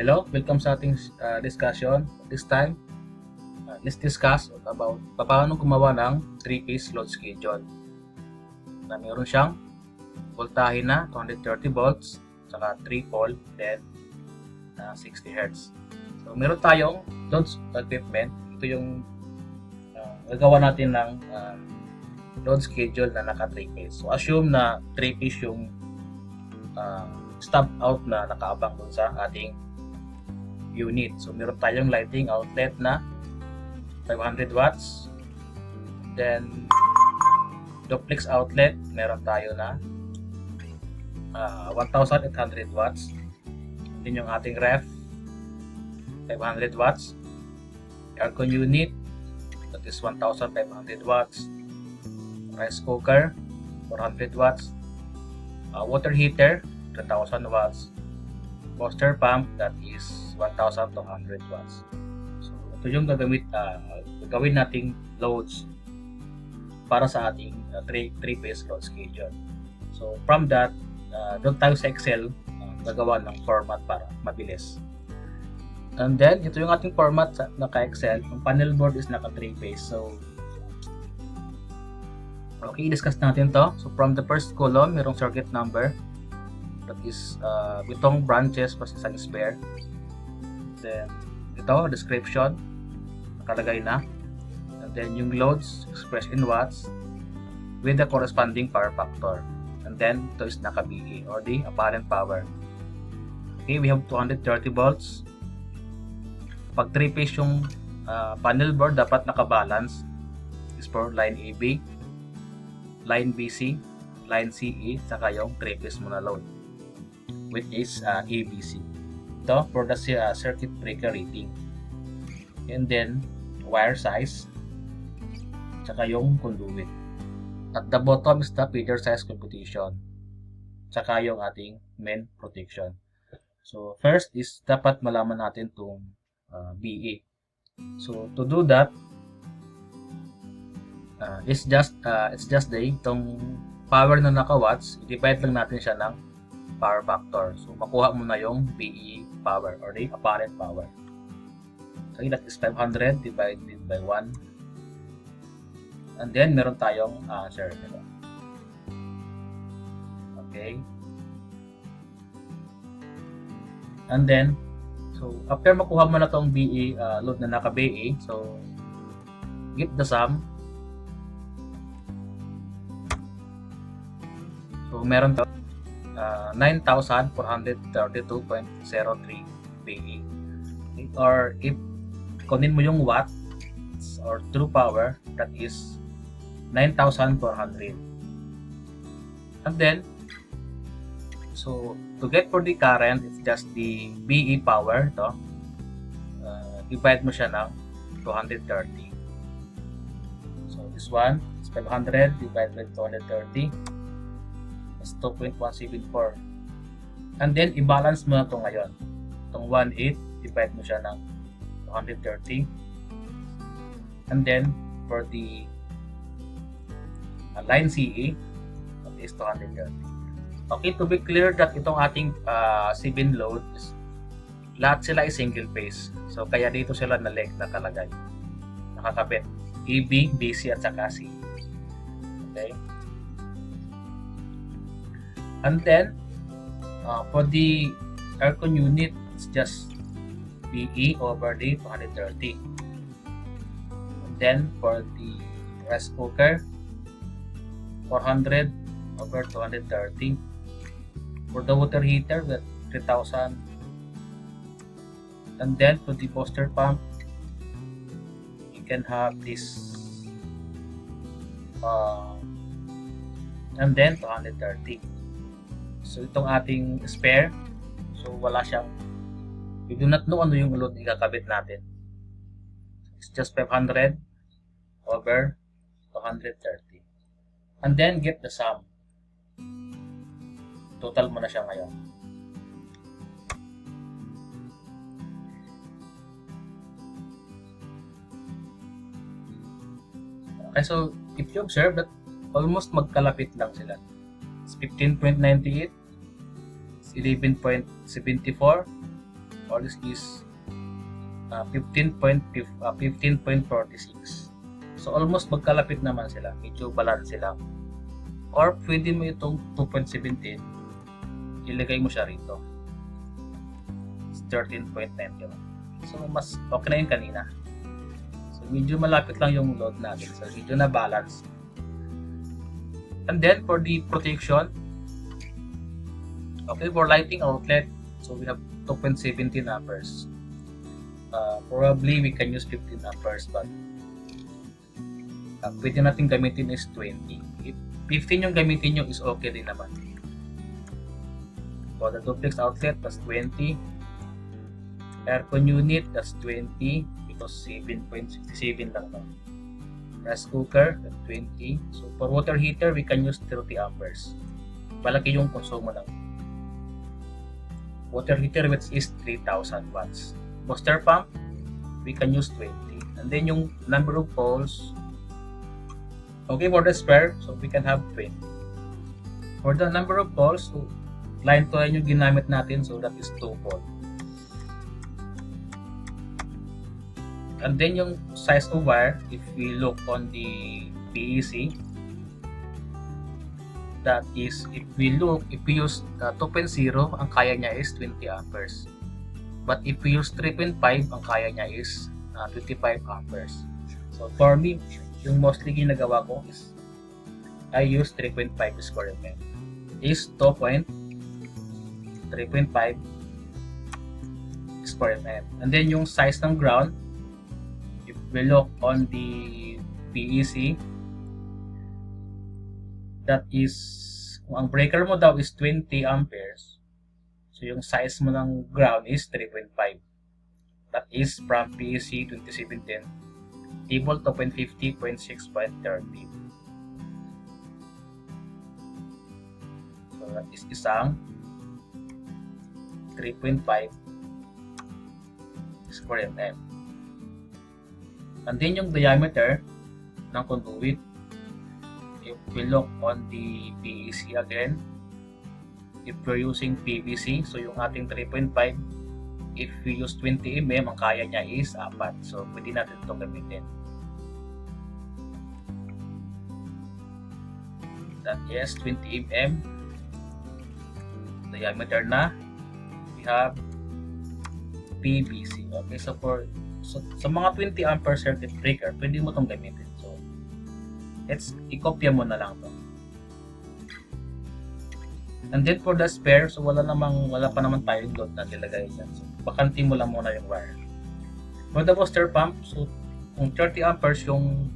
Hello, welcome sa ating discussion. This time, let's discuss about paano gumawa ng 3-phase load schedule. Na meron siyang voltahe na 230 volts, saka 3 pole, then 60 Hz. So, meron tayong load equipment. Ito yung gagawa natin ng load schedule na naka 3-phase. So, assume na 3-phase yung stub out na nakaabang dun sa ating unit. So, meron tayong lighting outlet na 500 watts. Then, duplex outlet, meron tayo na 1,800 watts. Then yung ating ref, 500 watts. Aircon unit, that is 1,500 watts. Rice cooker, 400 watts. Water heater, 3,000 watts. Booster pump, that is 1,200 watts. So, ito yung gagawin nating loads para sa ating 3-phase load schedule. So, from that, doon tayo sa Excel gagawa ng format para mabilis. And then, ito yung ating format sa naka-Excel. Yung panel board is naka 3-phase. So, okay, discuss natin to. So, from the first column, merong circuit number. That is itong branches plus isang spare. Then ito description nakalagay na, and then yung loads expressed in watts with the corresponding power factor, and then ito is naka BE or the apparent power. Okay, we have 230 volts. Pag 3-phase yung panel board, dapat naka-balance is for line AB, line BC, line CE, saka yung 3-phase mo na load, which is ABC. Ito for the circuit breaker rating. And then, wire size, tsaka yung conduit. At the bottom is the feeder size computation, tsaka yung ating main protection. So, first is dapat malaman natin itong BE. So, to do that, it's just itong power na naka-watts, i-divide lang natin siya ng power factor. So, makuha mo na yung BE power or the apparent power. Okay, that is 500 divided by 1. And then, meron tayong answer. Okay. And then, so, after makuha mo na itong BE load na naka-BE, so, get the sum. So, meron to 9,432.03 BE. Or if kunin mo yung watt or true power, that is 9,400. And then, so to get for the current, it's just the BE power to divide mo siya ng 230. So this one is 500 divided by 230. 2.174. And then, i-balance mo na ito ngayon. Itong 1.8, divide mo siya ng 230. And then, for the line CE, that is 230. Okay, to be clear that itong ating C-bin load, is, lahat sila ay single phase. So, kaya dito sila nakalagay. Nakakabit. EB, BC, at saka C. Okay? And then, for the aircon unit, it's just BE over the 230. And then, for the rice cooker, 400 over 230. For the water heater, with 3,000. And then, for the booster pump, you can have this, and then 230. So, itong ating spare, so wala siyang, we do not know ano yung load ikakabit natin. It's just 500 over 230. And then, get the sum. Total mo na siya ngayon. Okay, so, if you observe that almost magkalapit lang sila. It's 15.98, it's 11.74, or this is 15.46. So almost magkalapit naman sila, medyo balance sila. Or pwede mo itong 2.17, ilagay mo siya rito. It's 13.91. So mas okay na yun kanina. So medyo malapit lang yung load natin. So medyo na balance. And then for the protection, okay, for lighting outlet, so we have 2.17 amperes. Probably we can use 15 amperes, but pwede natin gamitin is 20. If 15 yung gamitin nyo is okay din naman. For the duplex outlet, that's 20. Aircon unit, that's 20 because 7.67 lang. Rice cooker, that's 20. So for water heater, we can use 30 amperes. Malaki yung konsumo lang. Water heater which is 3000 watts. Booster pump, we can use 20. And then yung number of poles, okay, for the spare, so we can have 20. For the number of poles, so line to line yung ginamit natin, so that is 2 pole. And then yung size of wire, if we look on the PEC, that is, if we use 2.0, ang kaya niya is 20 amperes. But if we use 3.5, ang kaya niya is 25 amperes. So for me, yung mostly ginagawa ko is I use 3.5 square mm. Is 3.5 square mm. And then yung size ng ground, if we look on the PEC, that is, kung ang breaker mo daw is 20 amperes, so yung size mo ng ground is 3.5. That is from PEC 2017, table 2.50.6.30. So that is isang 3.5 square mm. And then yung diameter ng conduit, if we look on the PEC again, if we're using PVC, so yung ating 3.5, if we use 20 mm, ang kaya niya is 4. So pwede natin itong gamitin. That is 20 mm diameter na. We have PVC. Okay, so sa mga 20 ampere circuit breaker, pwede mo itong gamitin. So let's i-copy mo na lang to. And then for the spare, so wala pa naman tayong load na nilagay dyan. So bakanti mo lang muna yung wire. For the booster pump, so kung 30 amperes yung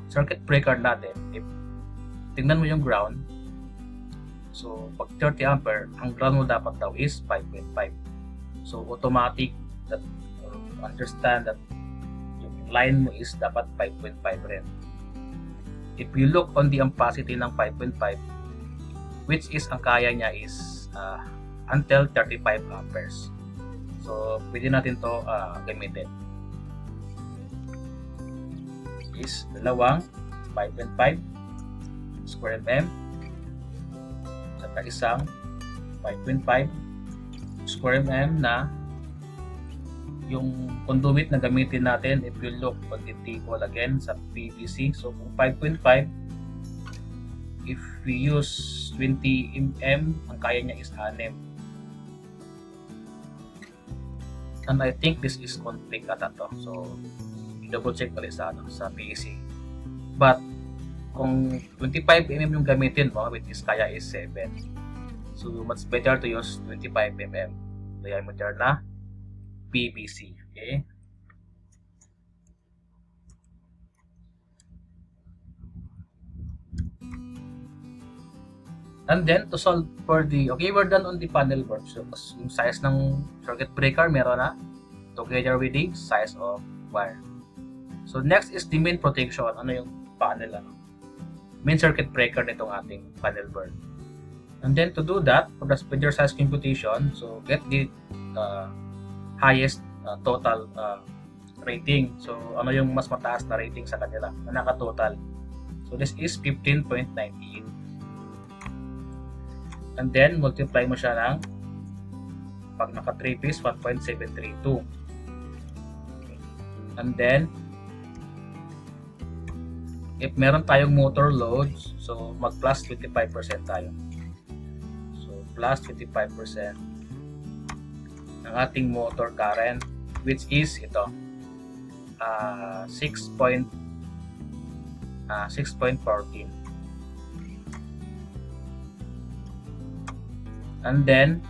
circuit breaker natin, if tingnan mo yung ground, so pag 30 ampere, ang ground mo dapat daw is 5.5. So automatic that understand that yung line mo is dapat 5.5 rin. If you look on the ampacity ng 5.5, which is ang kaya niya is until 35 amperes. So pwede natin to gamitin. Is dalawang 5.5 square mm at isang 5.5 square mm na yung conduit na gamitin natin. If you look on the table again sa PVC, so kung 5.5, if we use 20 mm, ang kaya niya is 6. And I think this is conflict ata to. So double check ulit sa PEC. But kung 25 mm yung gamitin mo, which is kaya is 7. So much better to use 25 mm diameter na PVC. Okay? And then to solve for the, okay, we're done on the panel board. So yung size ng circuit breaker meron na, together with the size of wire. So next is the main protection. Ano yung panel, main circuit breaker nitong ating panel board. And then to do that, for the speeder size computation, so get the highest total rating. So ano yung mas mataas na rating sa kanila na naka-total. So this is 15.98. And then multiply mo siya ng Pag naka 3 piece, 1.732. And then, if meron tayong motor loads, so mag plus 25% tayo. So plus 25% ng ating motor current, which is ito, 6.14. And then,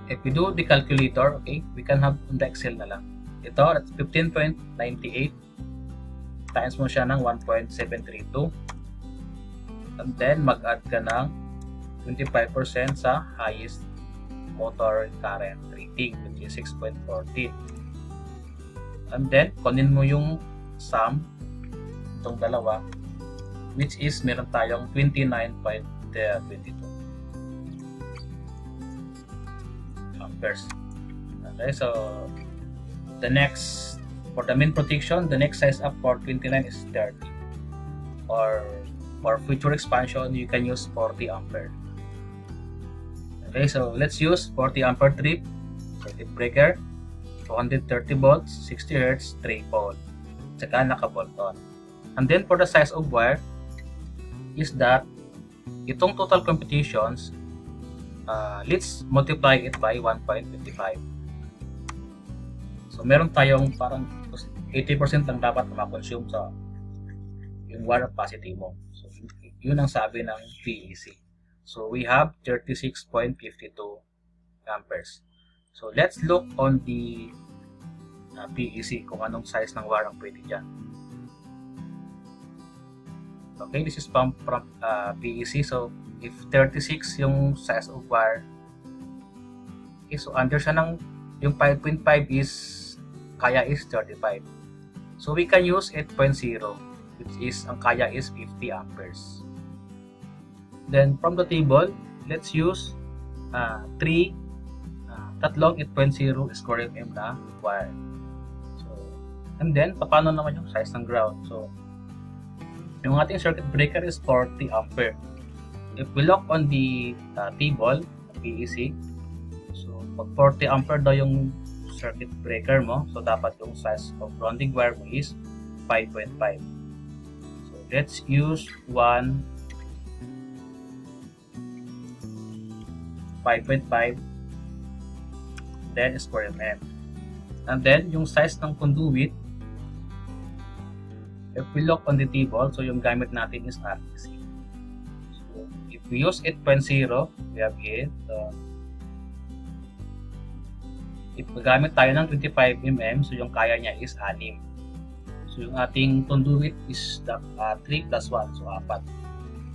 if we do the calculator, okay, we can have on the Excel na lang. Ito, that's 15.98 times mo siya ng 1.732. And then, mag-add ka ng 25% sa highest motor current rating, which is 6.14. And then, kunin mo yung sum, itong dalawa, which is meron tayong 29.22 amperes. Okay, so the next, for the main protection, the next size up for 29 is 30. Or for future expansion, you can use 40 ampere. Okay, so let's use 40 ampere trip, circuit breaker, 230 volts, 60 Hz, 3 pole, tsaka naka-bolt on. And then for the size of wire, is that itong total computations, let's multiply it by 1.55. So meron tayong parang 80% lang dapat na ma-consume sa yung wire capacity mo. So yun ang sabi ng PEC. So we have 36.52 amperes. So let's look on the PEC kung anong size ng wire ang pwede dyan. Okay, this is from PEC. So if 36 yung size of wire, okay, so under siya ng yung 5.5 is kaya is 35. So we can use 8.0, which is ang kaya is 50 amperes. Then from the table, let's use tatlong 8.0 square mm na wire. So, and then paano naman yung size ng ground? So yung ating circuit breaker is 40 ampere. If we look on the table, PEC, so pag 40 ampere daw yung circuit breaker mo, so dapat yung size of grounding wire mo is 5.5. So let's use 5.5 then square mm. And then yung size ng conduit, if we look on the table, so yung gamit natin is RTC. So if we use 8.0, we have it. If magamit tayo ng 25 mm, so yung kaya niya is 6. So yung ating conduit is 3 plus 1, so 4.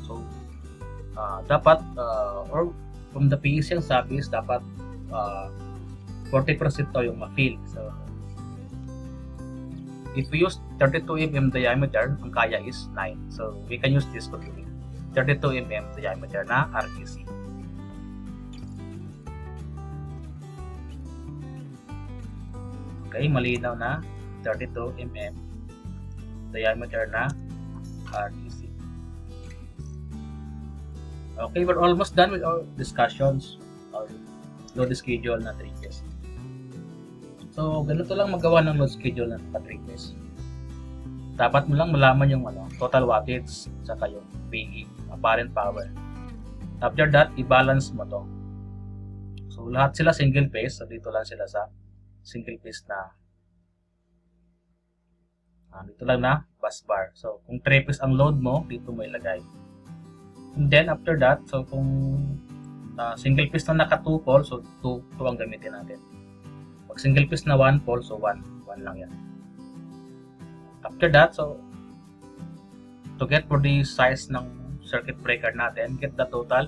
So dapat, or from the PEC ang sabi is dapat 40% to yung ma-fill. So if we use 32 mm diameter, ang kaya is 9. So we can use this conduit, 32 mm diameter na RTC. Okay, malinaw na 32 mm diameter na RTC. Okay, we're almost done with our discussions or load schedule na 3 phase. So, ganito lang magawa ng load schedule na 3 phase. Dapat mo lang malaman yung total wattage saka yung PE, apparent power. After that, i-balance mo to. So, lahat sila single phase. So, dito lang sila sa single phase na dito lang na bus bar. So, kung 3 phase ang load mo, dito mo ilagay. And then, after that, so kung single phase na naka 2 pole, so 2 ang gamitin natin. Pag single phase na 1 pole, so 1 lang yan. After that, so to get for the size ng circuit breaker natin, get the total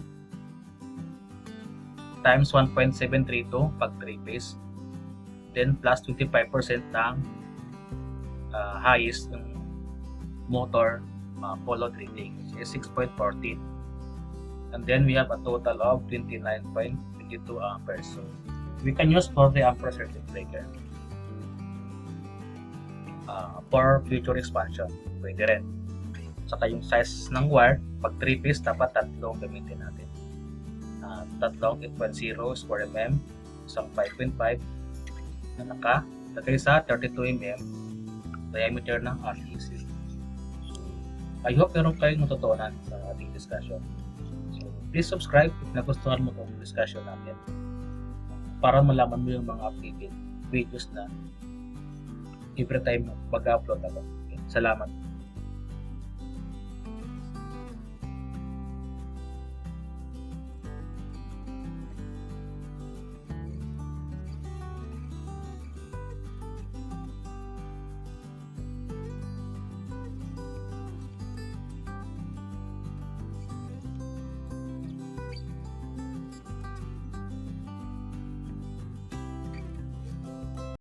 times 1.732 pag 3 phase, then plus 25% ng highest ng motor pole load rating, which is 6.14. And then we have a total of 29.22 amperes. So we can use 40 ampere circuit breaker for future expansion. Pwede rin. Saka yung size ng wire, pag 3 phase, dapat tatlong gamitin natin. Tatlong 8.0 square mm, isang 5.5 na nakalagay sa 32 mm diameter ng REC. I hope meron kayong natutunan sa ating discussion. So, please subscribe if nagustuhan mo itong discussion natin para malaman mo yung mga updated videos na every time mag-upload ako. Okay. Salamat.